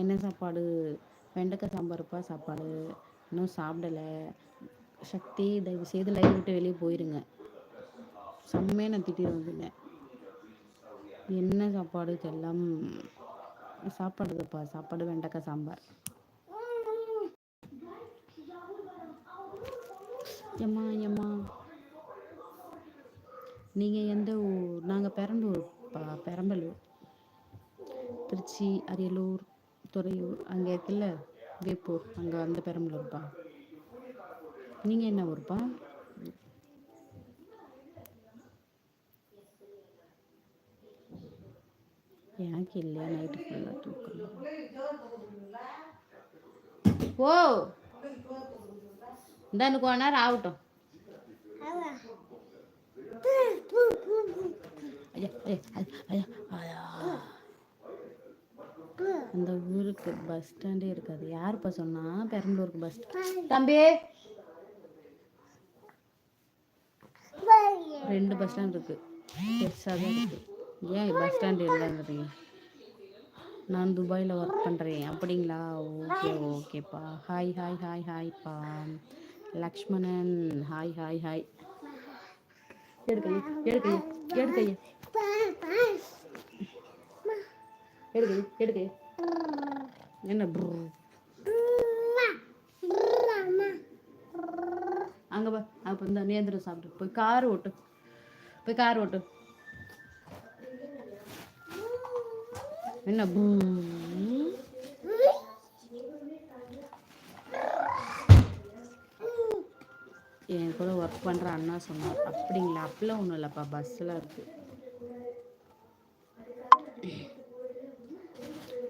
என்ன சாப்பாடு? வெண்டைக்காய் சாம்பாருப்பா சாப்பாடு. இன்னும் சாப்பிடலை. சக்தி, தயவு செய்து லைவ் விட்டு வெளியே போயிருங்க. செம்மையாக நான் திட்டிட்டு வந்துட்டேன். என்ன சாப்பாடு செல்லம்? சாப்பாடுப்பா சாப்பாடு வெண்டைக்காய் சாம்பார். எம்மா எம்மா, நீங்கள் எந்த ஊர்? நாங்கள் பெரம்பலூர்ப்பா, பெரம்பலூர். திருச்சி, அரியலூர், துறையூர் அங்கே இருக்குல்ல, வேப்பூர், அங்கே அந்த பெரம்பலூர்ப்பா. நீங்கள் என்ன ஊர்ப்பா? எனக்கு இல்லையா, நைட்டு ஃபுல்லாக தூக்கம். ஓ இந்த கொஞ்ச நேரம் ஆகட்டும். அந்த ஊருக்கு பஸ் ஸ்டாண்டே இருக்காது. யாருப்பா சொன்னா பெரம்பலூருக்கு பஸ் தம்பி? 2 பஸ் ஸ்டாண்ட் இருக்கு, பெருசாக தான் இருக்கு. ஏன் பஸ் ஸ்டாண்டு இல்லைங்கிறீங்க? நான் துபாயில் ஒர்க் பண்ணுறேன். அப்படிங்களா? ஓகே ஓகேப்பா. ஹாய் ஹாய் ஹாய் ஹாய்ப்பா. Lakshmanan hi hi hi. எடுக்கையே எடுக்கையே எடுக்கையே எடுக்கையே எடுக்கையே என்ன அங்கே பா. அப்போ இந்த நேந்திரம் சாப்பிட்டு போய் கார் ஓட்டு, போய் கார் ஓட்டு. என்ன என் கூட ஒர்க் பண்ணுற அண்ணா சொன்னார். அப்படிங்களா? அப்படிலாம் ஒன்றும் இல்லைப்பா, பஸ்ஸில் இருக்குது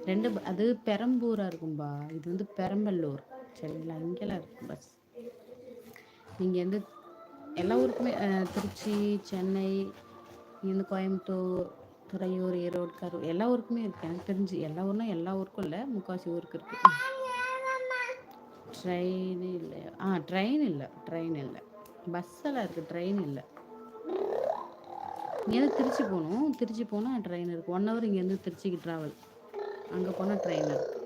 2. அது பெரம்பூராக இருக்கும்பா, இது வந்து பெரம்பலூர். சரிங்களா? இங்கெல்லாம் இருக்குது பஸ். நீங்கள் வந்து எல்லா ஊருக்குமே, திருச்சி, சென்னை, இங்கேருந்து கோயம்புத்தூர், துறையூர், ஈரோடு, கரூர், எல்லா ஊருக்குமே இருக்குது. எனக்கு தெரிஞ்சு எல்லா ஊர்னா எல்லா ஊருக்கும் இல்லை, முக்கால்வாசி ஊருக்கு இருக்குது. ட்ரெயின் இல்லையா? ட்ரெயின் இல்லை, ட்ரெயின் இல்லை. பஸ்ஸெல்லாம் இருக்குது, ட்ரெயின் இல்லை. இங்கேருந்து திருச்சி போகணும், திருச்சி போனால் ட்ரெயின் இருக்குது. 1 ஹவர் இங்கேருந்து திருச்சிக்கு ட்ராவல். அங்கே போனால் ட்ரெயின் இருக்குது.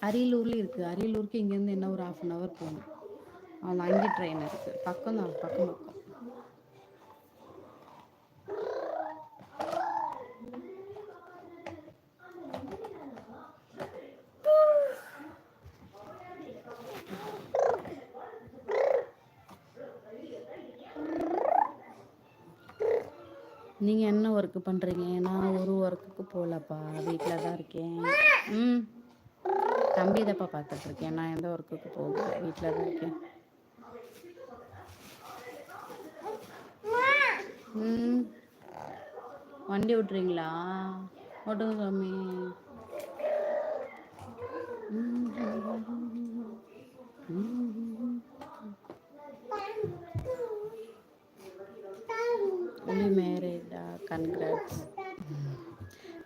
அரியலூர்லேயும் இருக்குது. அரியலூருக்கு இங்கேருந்து என்ன ஒரு 1/2 hour போகணும். அதில் அங்கே ட்ரெயின் இருக்குது. பக்கம் தான், பக்கம் பக்கம். நீங்கள் என்ன ஒர்க்கு பண்ணுறீங்க? நான் ஒரு ஒர்க்குக்கு போகலப்பா, வீட்டில் தான் இருக்கேன். தம்பி தப்பா பார்த்துட்ருக்கேன். நான் எந்த ஒர்க்குக்கு போகல, வீட்டில் தான் இருக்கேன். வண்டி விட்டுறீங்களா? ஓட்டுங்க சாமி. ஒன்லி மேரேஜா? கன்கிராட்ஸ்.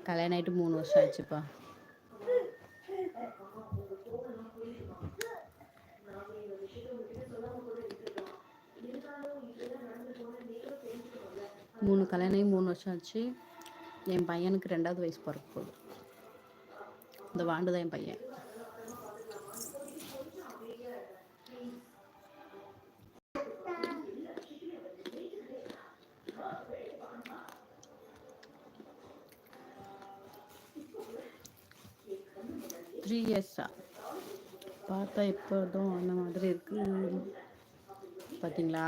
கல்யாணம் ஆகிட்டு 3 வருஷம் ஆச்சுப்பா. கல்யாணம் ஆகி 3 வருஷம் ஆச்சு. என் பையனுக்கு 2வது வயசு பிறக்க போகுது. இந்த வாண்டு தான் என் பையன். த்ரீ இயர்ஸா? பார்த்தா எப்போதும் அந்த மாதிரி இருக்கு. பார்த்தீங்களா?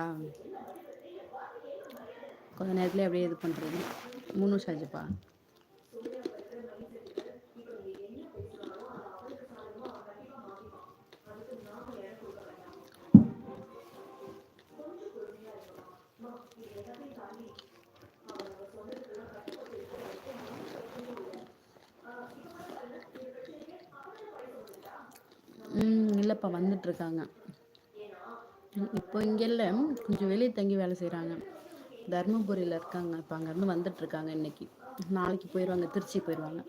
கொஞ்ச நேரத்தில் அப்படியே இது பண்ணுறது. 3 வருஷம் ஆச்சுப்பா. இல்லைப்பா, வந்துட்டுருக்காங்க. இப்போ இங்கே இல்லை, கொஞ்சம் வெளியே தங்கி வேலை செய்கிறாங்க. தர்மபுரியில் இருக்காங்க. இப்போ அங்கேருந்து வந்துட்டுருக்காங்க. இன்னைக்கு நாளைக்கு போயிடுவாங்க, திருச்சி போயிடுவாங்க.